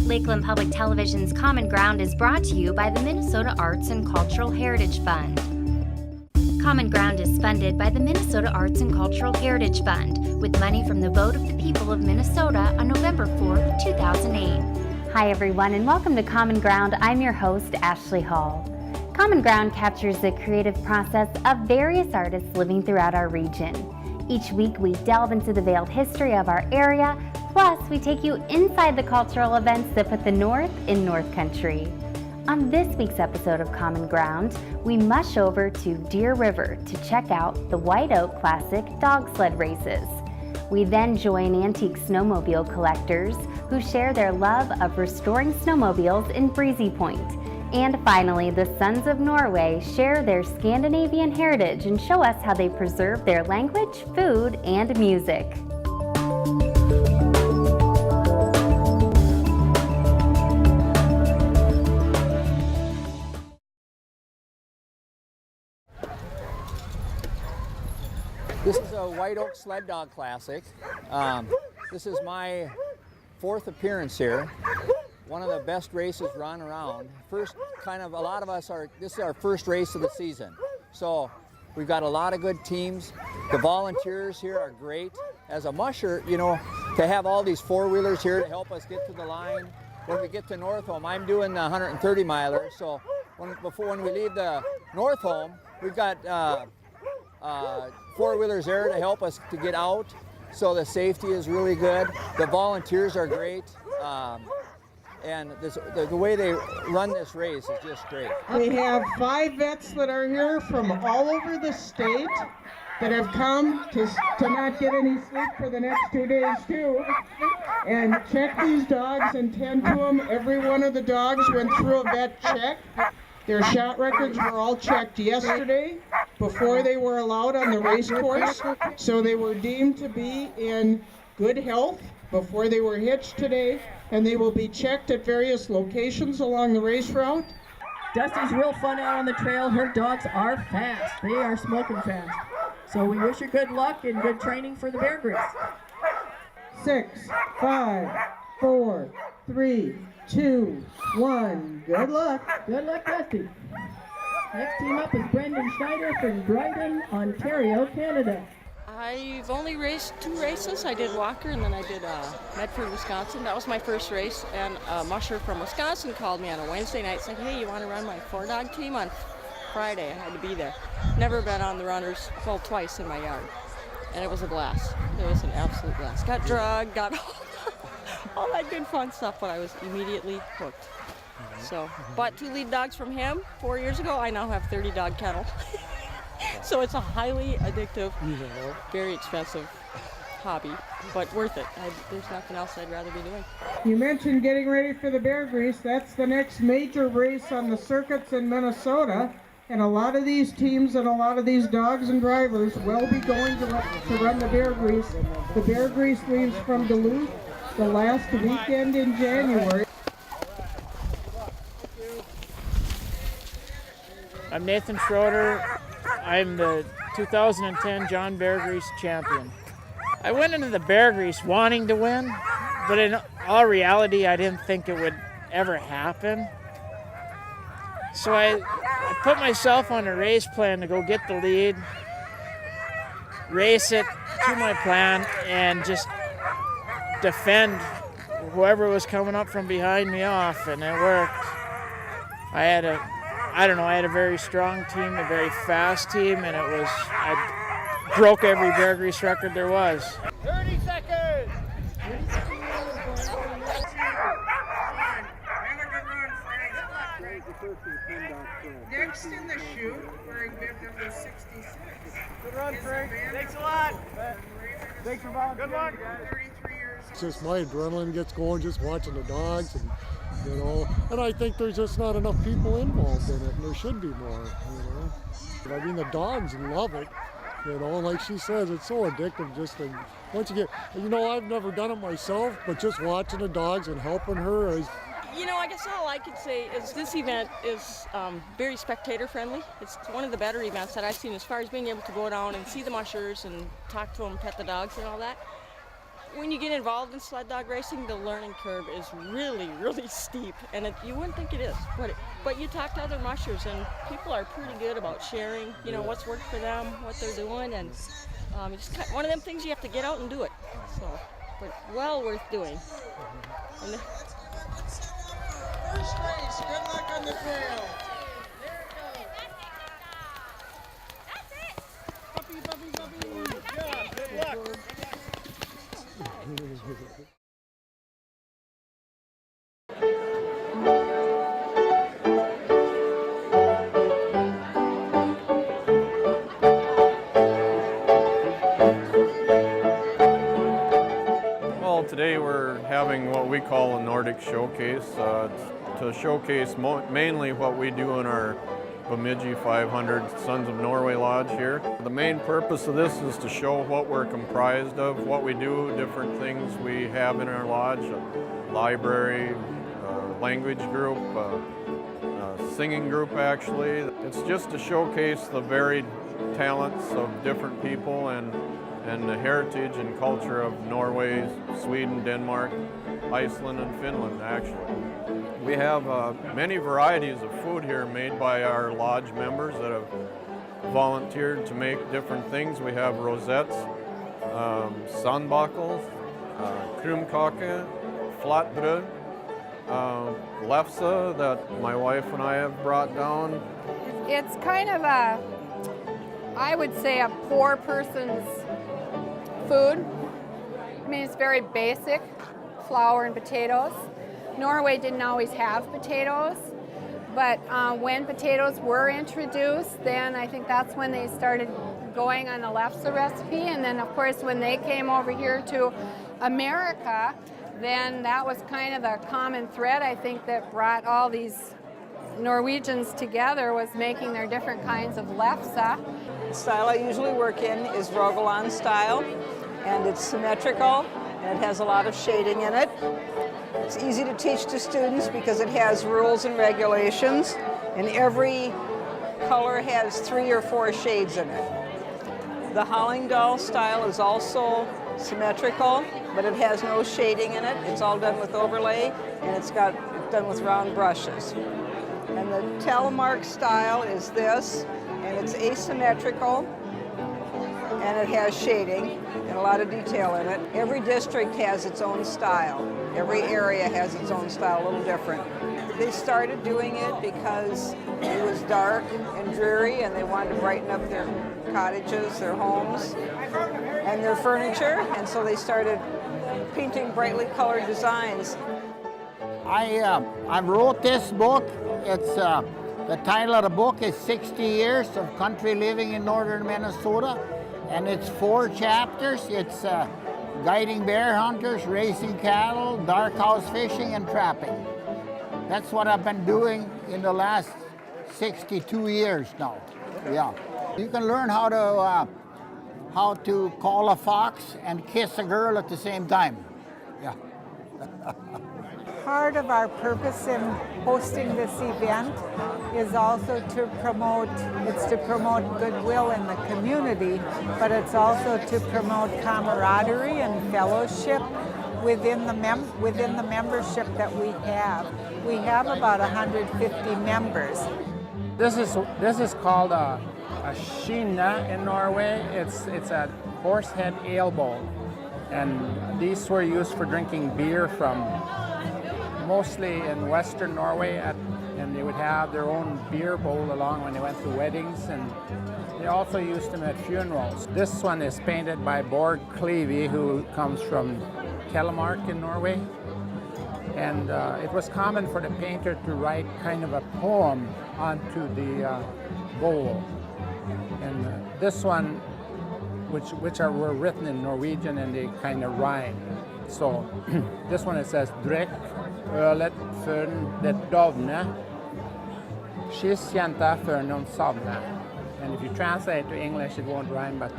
Lakeland Public Television's Common Ground is brought to you by the Minnesota Arts and Cultural Heritage Fund. Common Ground is funded by the Minnesota Arts and Cultural Heritage Fund with money from the vote of the people of Minnesota on November 4th, 2008. Hi everyone and welcome to Common Ground. I'm your host, Ashley Hall. Common Ground captures the creative process of various artists living throughout our region. Each week we delve into the veiled history of our area, plus we take you inside the cultural events that put the North in North Country. On this week's episode of Common Ground, we mush over to Deer River to check out the White Oak Classic Dogsled races. We then join antique snowmobile collectors who share their love of restoring snowmobiles in Breezy Point. And finally, the Sons of Norway share their Scandinavian heritage and show us how they preserve their language, food, and music. This is a White Oak Sled Dog Classic. This is my fourth appearance here. One of the best races run around. This is our first race of the season. So we've got a lot of good teams. The volunteers here are great. As a musher, to have all these four-wheelers here to help us get to the line. When we get to North Home, I'm doing the 130 miler. So when we leave the North Home, we've got four-wheelers there to help us to get out. So the safety is really good. The volunteers are great. And the way they run this race is just great. We have 5 vets that are here from all over the state that have come to not get any sleep for the next 2 days too, and check these dogs and tend to them. Every one of the dogs went through a vet check. Their shot records were all checked yesterday before they were allowed on the race course, so they were deemed to be in good health before they were hitched today, and they will be checked at various locations along the race route. Dusty's real fun out on the trail. Her dogs are fast. They are smoking fast. So we wish her good luck and good training for the bear grease. 6, 5, 4, 3, 2, 1. Good luck. Good luck, Dusty. Next team up is Brendan Schneider from Dryden, Ontario, Canada. I've only raced 2 races. I did Walker and then I did Medford, Wisconsin. That was my first race, and a musher from Wisconsin called me on a Wednesday night saying, hey, you want to run my 4-dog team on Friday? I had to be there. Never been on the runners, well, twice in my yard, and it was a blast. It was an absolute blast. Got drugged, got all that good fun stuff, but I was immediately hooked. So, bought 2 lead dogs from him 4 years ago. I now have 30-dog kennel. So it's a highly addictive, very expensive hobby, but worth it. There's nothing else I'd rather be doing. You mentioned getting ready for the bear grease. That's the next major race on the circuits in Minnesota, and a lot of these teams and a lot of these dogs and drivers will be going to run the bear grease. The bear grease leaves from Duluth the last weekend in January. I'm Nathan Schroeder. I'm the 2010 John Bear Grease champion. I went into the Bear Grease wanting to win, but in all reality, I didn't think it would ever happen. So I put myself on a race plan to go get the lead, race it to my plan, and just defend whoever was coming up from behind me off, and it worked. I had a very strong team, a very fast team, and I broke every bear grease record there was. 30 seconds! Next in the chute, wearing bib number 66. Good run, Frank. Thanks a lot. Thanks for volunteering. Good luck. 33 years. It's just my adrenaline gets going just watching the dogs, and and I think there's just not enough people involved in it, and there should be more, I mean, the dogs love it, like she says, it's so addictive just to, once you get, I've never done it myself, but just watching the dogs and helping her is... I guess all I could say is this event is very spectator friendly. It's one of the better events that I've seen as far as being able to go down and see the mushers and talk to them, pet the dogs and all that. when you get involved in sled dog racing, the learning curve is really, really steep, and you wouldn't think it is. But you talk to other mushers, and people are pretty good about sharing, you know, what's worked for them, what they're doing, and it's one of them things you have to get out and do it. So, but well worth doing. And First race, good luck on the trail. Well, today we're having what we call a Nordic Showcase to showcase mainly what we do in our Bemidji 500 Sons of Norway Lodge here. The main purpose of this is to show what we're comprised of, what we do, different things we have in our lodge, a library, language group, singing group actually. It's just to showcase the varied talents of different people and the heritage and culture of Norway, Sweden, Denmark, Iceland, and Finland actually. We have many varieties of food here made by our lodge members that have volunteered to make different things. We have rosettes, sandbakkels, krumkake, flatbrød, lefse that my wife and I have brought down. It's kind of I would say a poor person's food. I mean, it's very basic, flour and potatoes. Norway didn't always have potatoes, but when potatoes were introduced, then I think that's when they started going on the lefse recipe. And then, of course, when they came over here to America, then that was kind of the common thread, I think, that brought all these Norwegians together, was making their different kinds of lefse. The style I usually work in is Rogaland style, and it's symmetrical, and it has a lot of shading in it. It's easy to teach to students because it has rules and regulations, and every color has 3 or 4 shades in it. The Hallingdal style is also symmetrical, but it has no shading in it. It's all done with overlay, and it's done with round brushes. And the Telemark style is this, and it's asymmetrical, and it has shading and a lot of detail in it. Every district has its own style. Every area has its own style, a little different. They started doing it because it was dark and dreary, and they wanted to brighten up their cottages, their homes, and their furniture, and so they started painting brightly colored designs. I wrote this book. It's the title of the book is 60 Years of Country Living in Northern Minnesota, and it's 4 chapters. It's guiding bear hunters, racing cattle, dark house fishing, and trapping. That's what I've been doing in the last 62 years now. Yeah, you can learn how to call a fox and kiss a girl at the same time. Yeah. Part of our purpose in hosting this event is also to promote goodwill in the community, but it's also to promote camaraderie and fellowship within the membership that we have. We have about 150 members. This is called a skinne in Norway. It's a horsehead ale bowl, and these were used for drinking beer from mostly in Western Norway, and they would have their own beer bowl along when they went to weddings, and they also used them at funerals. This one is painted by Bård Clevey, who comes from Telemark in Norway, and it was common for the painter to write kind of a poem onto the bowl. And this one, which were written in Norwegian, and they kind of rhyme. So this one, it says "Drikk ølet før det dovner, kyss jenta før noen savner." And if you translate to English, it won't rhyme, but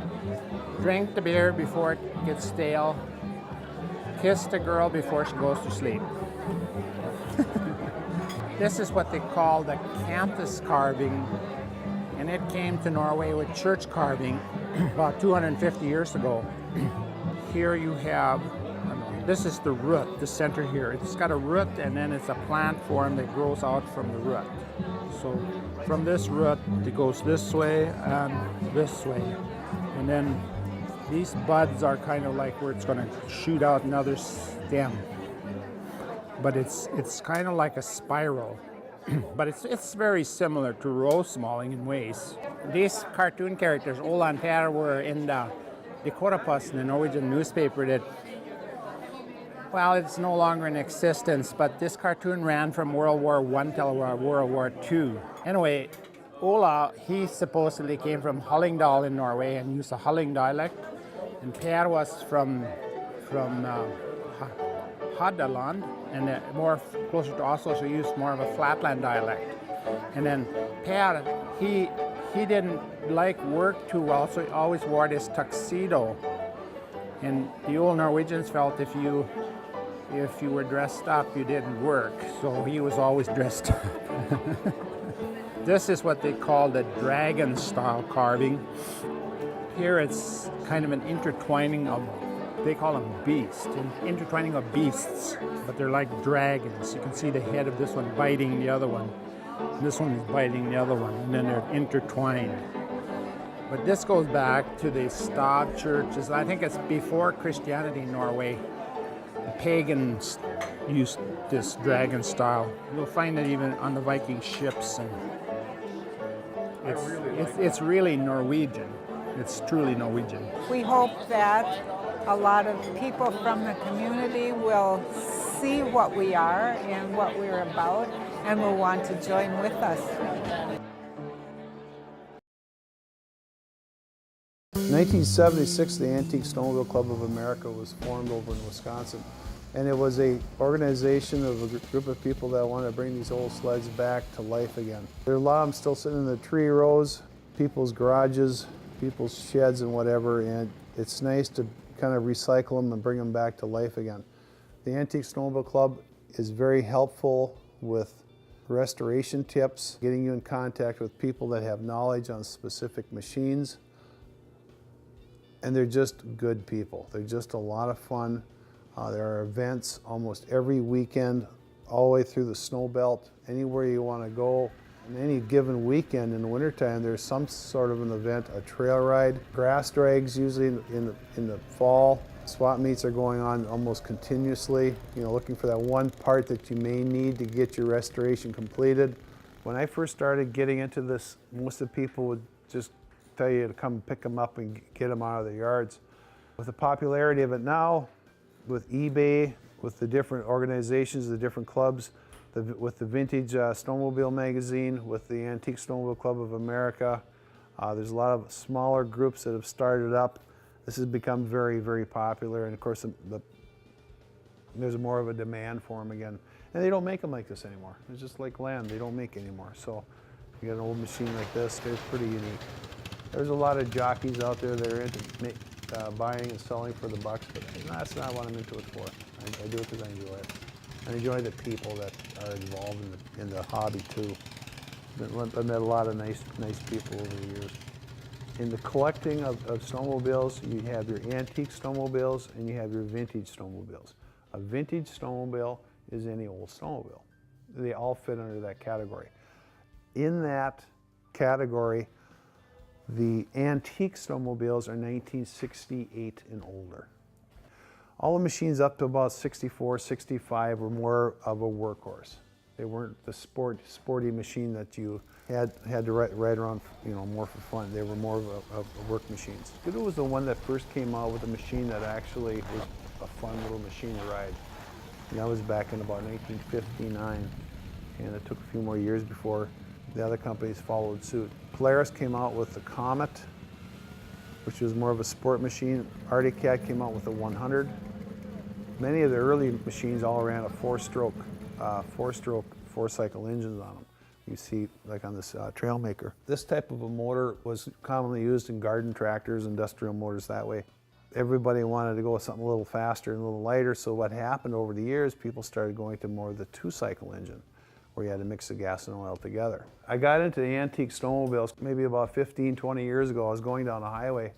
drink the beer before it gets stale, kiss the girl before she goes to sleep. This is what they call the canthus carving, and it came to Norway with church carving about 250 years ago. Here you have This is the root, the center here. It's got a root and then it's a plant form that grows out from the root. So from this root, it goes this way and this way. And then these buds are kind of like where it's going to shoot out another stem. But it's kind of like a spiral. But it's very similar to rose malling in ways. These cartoon characters, Olan Per, were in the Dakota Post, the Norwegian newspaper that, well, it's no longer in existence, but this cartoon ran from World War I till World War II. Anyway, Ola, he supposedly came from Hallingdal in Norway and used a Halling dialect. And Per was from Hadeland, and more closer to Oslo, so he used more of a flatland dialect. And then Per, he didn't like work too well, so he always wore this tuxedo. And the old Norwegians felt if you were dressed up, you didn't work, so he was always dressed up. This is what they call the dragon style carving. Here it's kind of an intertwining of, they call them beasts, an intertwining of beasts, but they're like dragons. You can see the head of this one biting the other one. This one is biting the other one, and then they're intertwined. But this goes back to the Stad churches. I think it's before Christianity in Norway. The pagans used this dragon style. You'll find it even on the Viking ships, and it's really Norwegian. It's truly Norwegian. We hope that a lot of people from the community will see what we are and what we're about and will want to join with us. In 1976, the Antique Snowmobile Club of America was formed over in Wisconsin. And it was an organization of a group of people that wanted to bring these old sleds back to life again. There are a lot of them still sitting in the tree rows, people's garages, people's sheds and whatever, and it's nice to kind of recycle them and bring them back to life again. The Antique Snowmobile Club is very helpful with restoration tips, getting you in contact with people that have knowledge on specific machines, and they're just good people. They're just a lot of fun. There are events almost every weekend, all the way through the snow belt, anywhere you want to go. And any given weekend in the wintertime, there's some sort of an event, a trail ride, grass drags usually in the fall. Swap meets are going on almost continuously, looking for that one part that you may need to get your restoration completed. When I first started getting into this, most of the people would just tell you to come pick them up and get them out of their yards. With the popularity of it now, with eBay, with the different organizations, the different clubs, with the Vintage Snowmobile magazine, with the Antique Snowmobile Club of America, there's a lot of smaller groups that have started up. This has become very, very popular, and of course there's more of a demand for them again. And they don't make them like this anymore. It's just like land, they don't make anymore. So you got an old machine like this, they're pretty unique. There's a lot of jockeys out there that are into buying and selling for the bucks, but that's not what I'm into it for. I do it because I enjoy it. I enjoy the people that are involved in the hobby too. I've met a lot of nice people over the years. In the collecting of snowmobiles, you have your antique snowmobiles and you have your vintage snowmobiles. A vintage snowmobile is any old snowmobile. They all fit under that category. In that category, the antique snowmobiles are 1968 and older. All the machines up to about 64, 65 were more of a workhorse. They weren't the sporty machine that you had to ride around, more for fun. They were more of work machines. Pequot was the one that first came out with a machine that actually was a fun little machine to ride. And that was back in about 1959, and it took a few more years before the other companies followed suit. Polaris came out with the Comet, which was more of a sport machine. Arctic Cat came out with a 100. Many of the early machines all ran a four-stroke, four-cycle engines on them. You see, like on this Trailmaker. This type of a motor was commonly used in garden tractors, industrial motors that way. Everybody wanted to go with something a little faster and a little lighter, so what happened over the years, people started going to more of the two-cycle engine, where you had to mix the gas and oil together. I got into the antique snowmobiles maybe about 15, 20 years ago. I was going down the highway,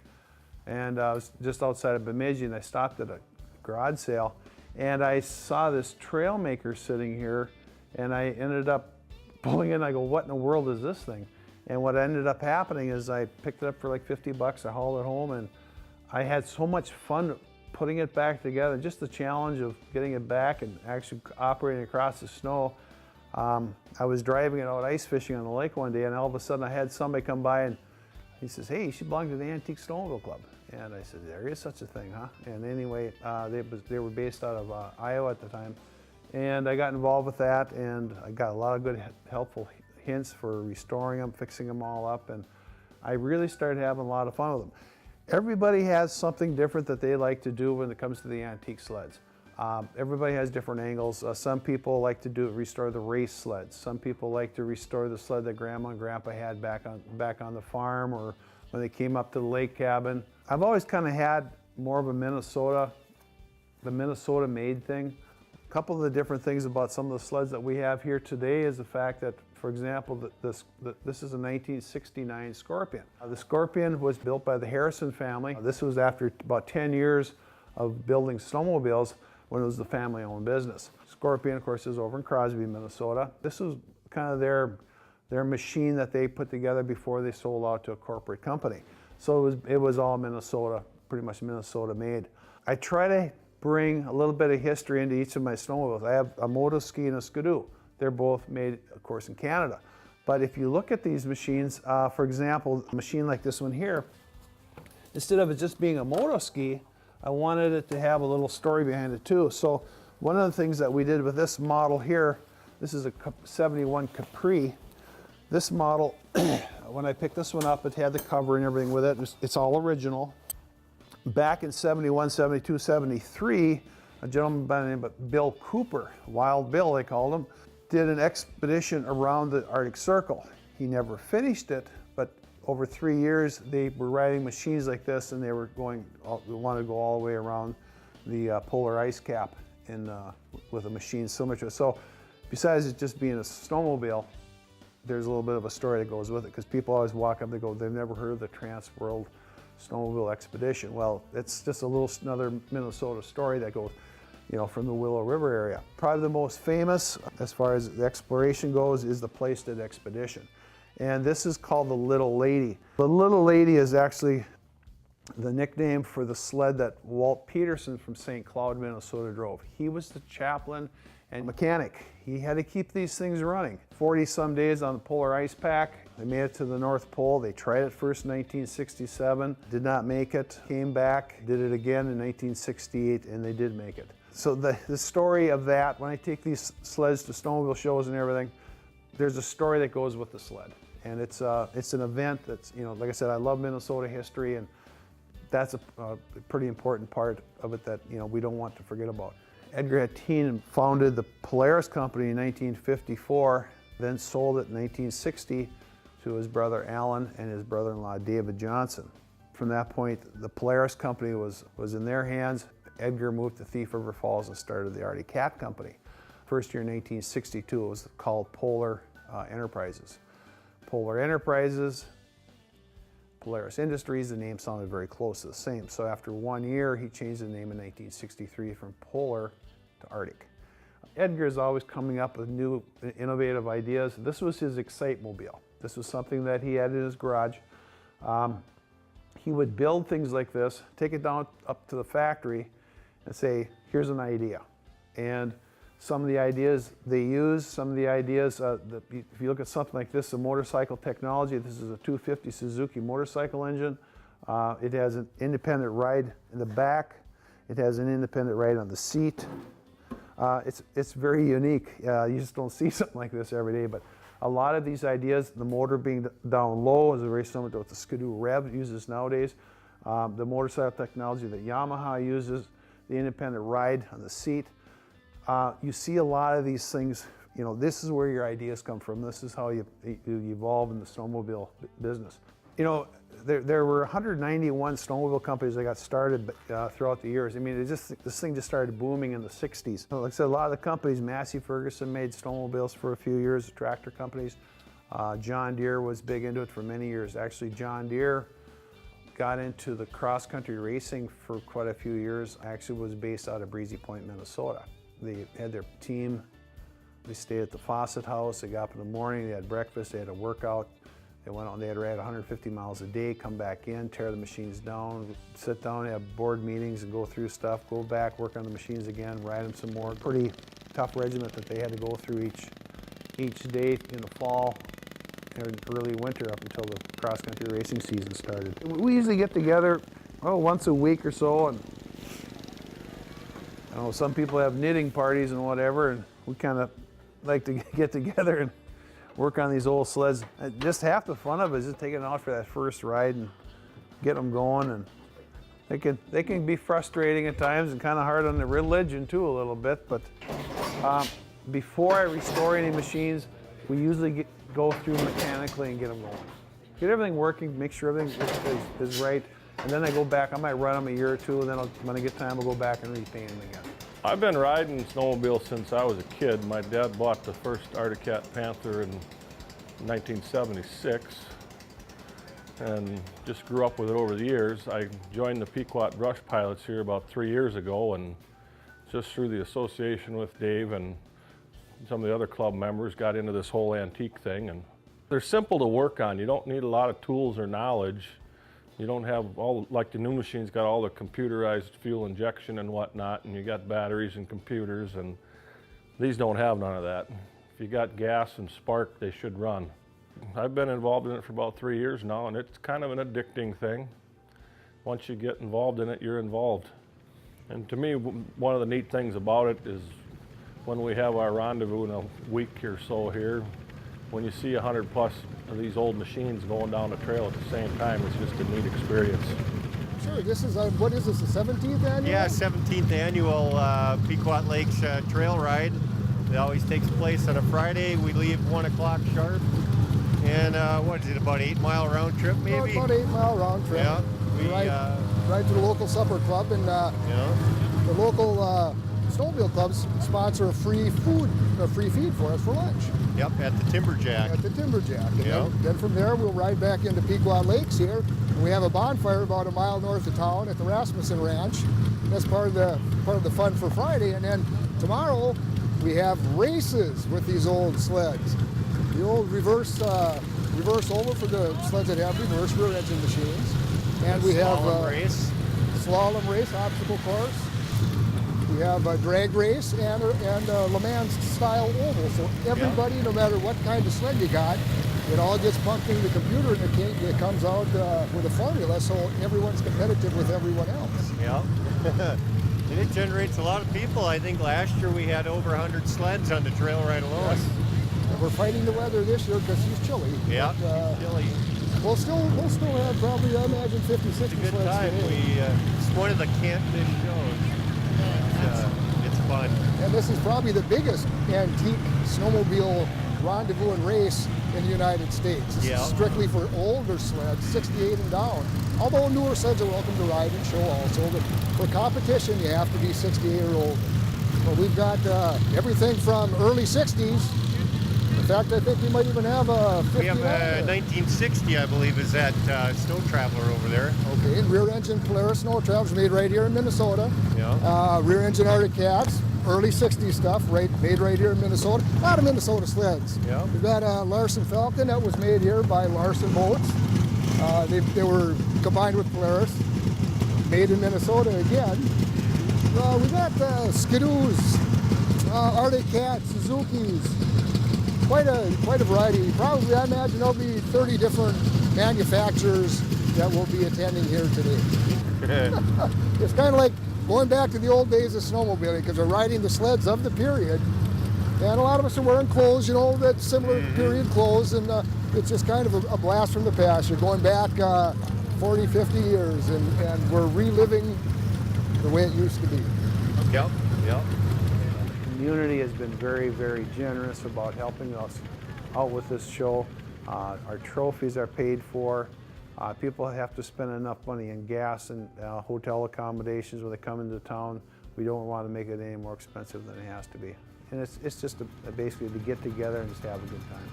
and I was just outside of Bemidji, and I stopped at a garage sale, And I saw this trail maker sitting here, and I ended up pulling in. I go, what in the world is this thing? And what ended up happening is I picked it up for like 50 bucks. I hauled it home, and I had so much fun putting it back together. Just the challenge of getting it back and actually operating across the snow. I was driving it out ice fishing on the lake one day, and all of a sudden I had somebody come by and he says, "Hey, you should belong to the Antique Snowmobile Club." And I said, "There is such a thing, huh?" And anyway, they were based out of Iowa at the time. And I got involved with that, and I got a lot of good helpful hints for restoring them, fixing them all up, and I really started having a lot of fun with them. Everybody has something different that they like to do when it comes to the antique sleds. Everybody has different angles. Some people like to restore the race sleds. Some people like to restore the sled that Grandma and Grandpa had back on the farm, or when they came up to the lake cabin. I've always kind of had more of a Minnesota made thing. A couple of the different things about some of the sleds that we have here today is the fact that, for example, this is a 1969 Scorpion. The Scorpion was built by the Harrison family. This was after about 10 years of building snowmobiles when it was the family-owned business. Scorpion, of course, is over in Crosby, Minnesota. This was kind of their machine that they put together before they sold out to a corporate company. So it was all Minnesota, pretty much Minnesota made. I try to bring a little bit of history into each of my snowmobiles. I have a motoski and a skidoo. They're both made, of course, in Canada. But if you look at these machines, for example, a machine like this one here, instead of it just being a motoski, I wanted it to have a little story behind it too. So one of the things that we did with this model here, this is a 71 Capri. This model, when I picked this one up, it had the cover and everything with it. It's all original. Back in 71, 72, 73, a gentleman by the name of Bill Cooper, Wild Bill they called him, did an expedition around the Arctic Circle. He never finished it, but over 3 years they were riding machines like this, and they wanted to go all the way around the polar ice cap with a machine similar to it. So besides it just being a snowmobile, there's a little bit of a story that goes with it, because people always walk up, they go, they've never heard of the Trans-World Snowmobile Expedition. Well, it's just another Minnesota story that goes, from the Willow River area. Probably the most famous, as far as the exploration goes, is the Plaisted Expedition. And this is called the Little Lady. The Little Lady is actually the nickname for the sled that Walt Peterson from St. Cloud, Minnesota drove. He was the chaplain and mechanic. He had to keep these things running. 40-some days on the polar ice pack. They made it to the North Pole. They tried it first in 1967, did not make it, came back, did it again in 1968, and they did make it. So the story of that, when I take these sleds to snowmobile shows and everything, there's a story that goes with the sled. And it's an event that's, like I said, I love Minnesota history, and that's a pretty important part of it that, we don't want to forget about. Edgar Hattin founded the Polaris Company in 1954, then sold it in 1960 to his brother Alan and his brother-in-law David Johnson. From that point, the Polaris Company was in their hands. Edgar moved to Thief River Falls and started the Arctic Cat Company. First year in 1862, it was called Polar Enterprises. Polar Enterprises, Polaris Industries, the name sounded very close to the same. So after 1 year, he changed the name in 1963 from Polar to Arctic. Edgar is always coming up with new, innovative ideas. This was his Excite-mobile. This was something that he had in his garage. He would build things like this, take it down up to the factory, and say, here's an idea. And some of the ideas they use, some of the ideas, if you look at something like this, the motorcycle technology, this is a 250 Suzuki motorcycle engine. It has an independent ride in the back. It has an independent ride on the seat. It's very unique. You just don't see something like this every day, but a lot of these ideas, the motor being down low is very similar to what the Skidoo Rev uses nowadays. The motorcycle technology that Yamaha uses, the independent ride on the seat. You see a lot of these things, this is where your ideas come from. This is how you evolve in the snowmobile business. There were 191 snowmobile companies that got started throughout the years. I mean, this thing just started booming in the 60s. Like I said, a lot of the companies, Massey Ferguson made snowmobiles for a few years, tractor companies. John Deere was big into it for many years. Actually, John Deere got into the cross-country racing for quite a few years. I actually was based out of Breezy Point, Minnesota. They had their team. They stayed at the Fawcett House. They got up in the morning, they had breakfast, they had a workout. They went out, they had ride 150 miles a day, come back in, tear the machines down, sit down, have board meetings and go through stuff, go back, work on the machines again, ride them some more. Pretty tough regiment that they had to go through each day in the fall and early winter up until the cross-country racing season started. We usually get together, once a week or so, and some people have knitting parties and whatever, and we kind of like to get together and work on these old sleds. Just half the fun of it is just taking it out for that first ride and get them going. And they can be frustrating at times and kind of hard on the religion too a little bit. But before I restore any machines, we usually go through mechanically and get them going. Get everything working, make sure everything is right, and then I go back. I might run them a year or two, and then when I get time, I'll go back and repaint them again. I've been riding snowmobiles since I was a kid. My dad bought the first Arctic Cat Panther in 1976 and just grew up with it over the years. I joined the Pequot Brush Pilots here about 3 years ago, and just through the association with Dave and some of the other club members got into this whole antique thing. And they're simple to work on. You don't need a lot of tools or knowledge. You don't have like the new machines got all the computerized fuel injection and whatnot, and you got batteries and computers, and these don't have none of that. If you got gas and spark, they should run. I've been involved in it for about 3 years now, and it's kind of an addicting thing. Once you get involved in it, you're involved. And to me, one of the neat things about it is when we have our rendezvous in a week or so here, when you see 100 plus of these old machines going down the trail at the same time, it's just a neat experience. Sure, this is, what is this, the 17th annual? Yeah, 17th annual Pequot Lakes Trail Ride. It always takes place on a Friday. We leave 1 o'clock sharp. And what is it, about 8 mile round trip maybe? About 8 mile round trip. Yeah. We ride to the local supper club, and the local snowmobile clubs sponsor a free feed for us for lunch. Yep, at the Timberjack. At the Timberjack. And then from there we'll ride back into Pequot Lakes here. And we have a bonfire about a mile north of town at the Rasmussen Ranch. That's part of the fun for Friday. And then tomorrow we have races with these old sleds. The old reverse over for the sleds that have reverse rear engine machines. And we have slalom race, obstacle course. We have a drag race and a Le Mans style oval. So everybody, no matter what kind of sled you got, it all gets pumped into the computer and it comes out with a formula, so everyone's competitive with everyone else. Yeah. And it generates a lot of people. I think last year we had over 100 sleds on the trail ride alone. Yes. And we're fighting the weather this year because it's chilly. Yeah, chilly. We'll still have probably, I imagine, 50, 60 It's a good sleds time. today. It's one of the can't-miss shows. It's fun. And this is probably the biggest antique snowmobile rendezvous and race in the United States. This is strictly for older sleds, 68 and down. Although newer sleds are welcome to ride and show also, but for competition you have to be 68 or older. Well, we've got everything from early 60s. In fact, I think we might even have a 59. We have a 1960, I believe, is that Snow Traveler over there. Okay, and rear engine Polaris Snow Travelers made right here in Minnesota. Yeah. Rear engine Arctic Cats, early 60s stuff, made right here in Minnesota. A lot of Minnesota sleds. Yeah. We've got a Larson Falcon that was made here by Larson Boats. They were combined with Polaris, made in Minnesota again. We got Skidoos, Arctic Cats, Suzuki's. Quite a variety. Probably, I imagine there'll be 30 different manufacturers that will be attending here today. It's kind of like going back to the old days of snowmobiling because we're riding the sleds of the period. And a lot of us are wearing clothes, that similar period clothes, and it's just kind of a blast from the past. You're going back 40, 50 years, and we're reliving the way it used to be. Yep. The community has been very, very generous about helping us out with this show. Our trophies are paid for. People have to spend enough money in gas and hotel accommodations when they come into town. We don't want to make it any more expensive than it has to be. And it's just basically to get together and just have a good time.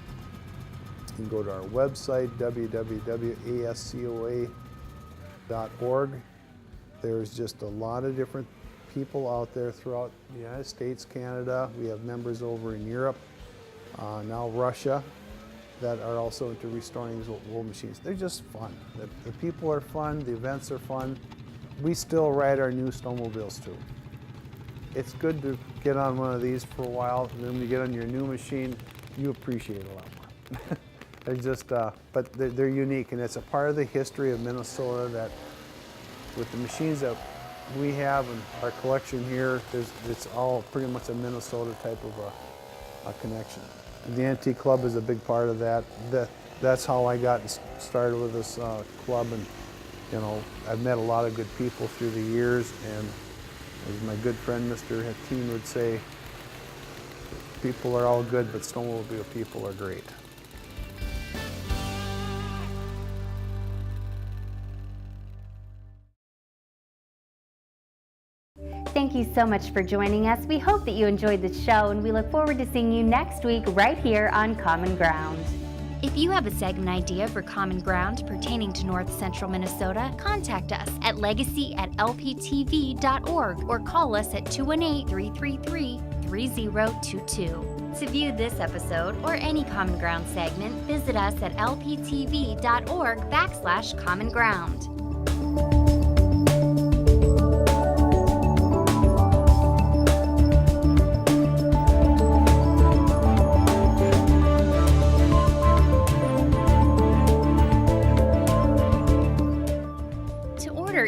You can go to our website, www.ascoa.com. .org. There's just a lot of different people out there throughout the United States, Canada. We have members over in Europe, now Russia, that are also into restoring these old machines. They're just fun. The people are fun, the events are fun. We still ride our new snowmobiles too. It's good to get on one of these for a while, and then when you get on your new machine, you appreciate it a lot more. They're just, but they're unique, and it's a part of the history of Minnesota that with the machines that we have in our collection here, it's all pretty much a Minnesota type of a connection. The Antique Club is a big part of that. That's how I got started with this club, and you know, I've met a lot of good people through the years, and as my good friend Mr. Hatteen would say, people are all good, but snowmobile people are great. Thank you so much for joining us. We hope that you enjoyed the show, and we look forward to seeing you next week right here on Common Ground. If you have a segment idea for Common Ground pertaining to North Central Minnesota, contact us at legacy@lptv.org or call us at 218-333-3022. To view this episode or any Common Ground segment, visit us at lptv.org/Common Ground.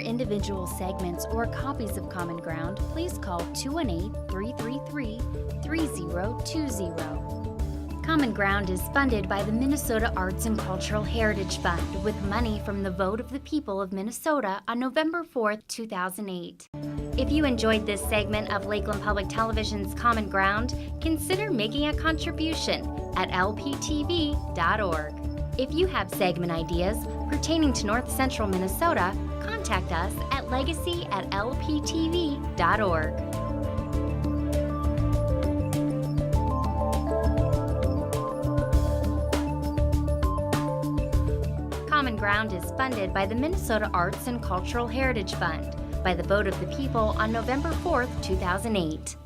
Individual segments or copies of Common Ground, please call 218-333-3020. Common Ground is funded by the Minnesota Arts and Cultural Heritage Fund with money from the vote of the people of Minnesota on November 4th, 2008. If you enjoyed this segment of Lakeland Public Television's Common Ground, consider making a contribution at lptv.org. If you have segment ideas pertaining to North Central Minnesota, contact us at legacy@lptv.org. Common Ground is funded by the Minnesota Arts and Cultural Heritage Fund by the vote of the people on November 4th, 2008.